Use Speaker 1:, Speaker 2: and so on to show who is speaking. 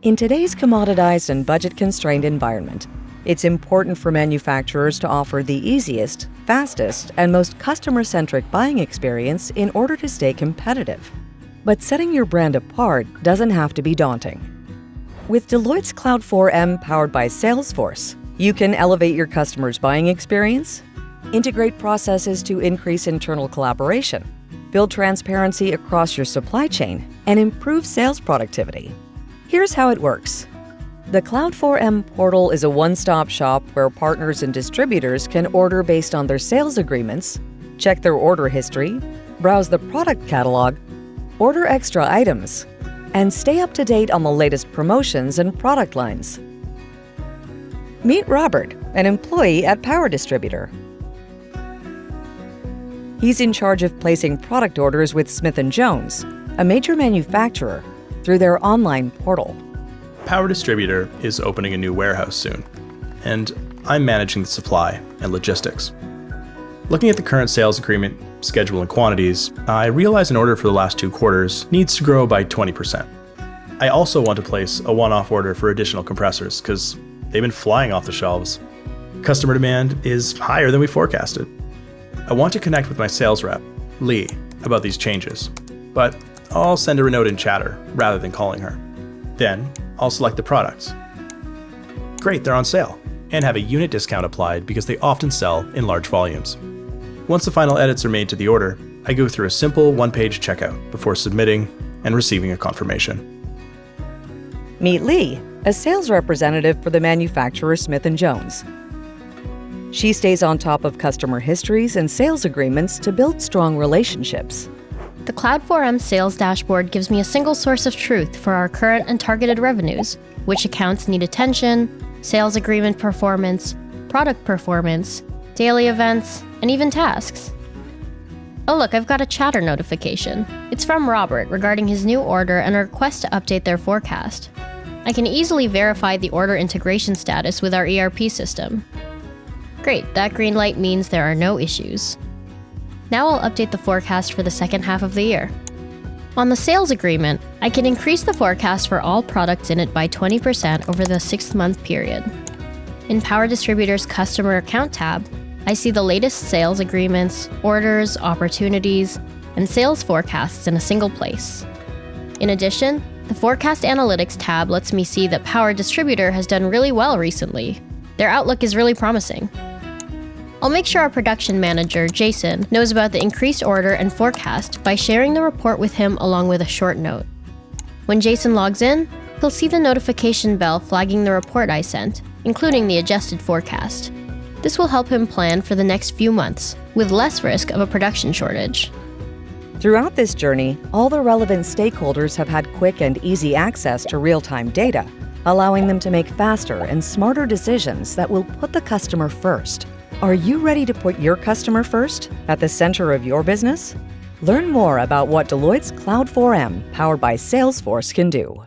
Speaker 1: In today's commoditized and budget-constrained environment, it's important for manufacturers to offer the easiest, fastest, and most customer-centric buying experience in order to stay competitive. But setting your brand apart doesn't have to be daunting. With Deloitte's Cloud4M powered by Salesforce, you can elevate your customers' buying experience, integrate processes to increase internal collaboration, build transparency across your supply chain, and improve sales productivity. Here's how it works. The Cloud4M portal is a one-stop shop where partners and distributors can order based on their sales agreements, check their order history, browse the product catalog, order extra items, and stay up to date on the latest promotions and product lines. Meet Robert, an employee at Power Distributor. He's in charge of placing product orders with Smith & Jones, a major manufacturer, through their online portal.
Speaker 2: Power Distributor is opening a new warehouse soon, and I'm managing the supply and logistics. Looking at the current sales agreement, schedule, and quantities, I realize an order for the last 2 quarters needs to grow by 20%. I also want to place a one-off order for additional compressors because they've been flying off the shelves. Customer demand is higher than we forecasted. I want to connect with my sales rep, Lee, about these changes, but I'll send her a note in Chatter rather than calling her. Then, I'll select the products. Great, they're on sale, and have a unit discount applied because they often sell in large volumes. Once the final edits are made to the order, I go through a simple one-page checkout before submitting and receiving a confirmation.
Speaker 1: Meet Lee, a sales representative for the manufacturer Smith & Jones. She stays on top of customer histories and sales agreements to build strong relationships.
Speaker 3: The Cloud4M sales dashboard gives me a single source of truth for our current and targeted revenues, which accounts need attention, sales agreement performance, product performance, daily events, and even tasks. Oh look, I've got a Chatter notification. It's from Robert regarding his new order and a request to update their forecast. I can easily verify the order integration status with our ERP system. Great, that green light means there are no issues. Now I'll update the forecast for the second half of the year. On the sales agreement, I can increase the forecast for all products in it by 20% over the 6-month period. In Power Distributor's Customer Account tab, I see the latest sales agreements, orders, opportunities, and sales forecasts in a single place. In addition, the Forecast Analytics tab lets me see that Power Distributor has done really well recently. Their outlook is really promising. I'll make sure our production manager, Jason, knows about the increased order and forecast by sharing the report with him along with a short note. When Jason logs in, he'll see the notification bell flagging the report I sent, including the adjusted forecast. This will help him plan for the next few months, with less risk of a production shortage.
Speaker 1: Throughout this journey, all the relevant stakeholders have had quick and easy access to real-time data, allowing them to make faster and smarter decisions that will put the customer first. Are you ready to put your customer first, at the center of your business? Learn more about what Deloitte's Cloud4M, powered by Salesforce, can do.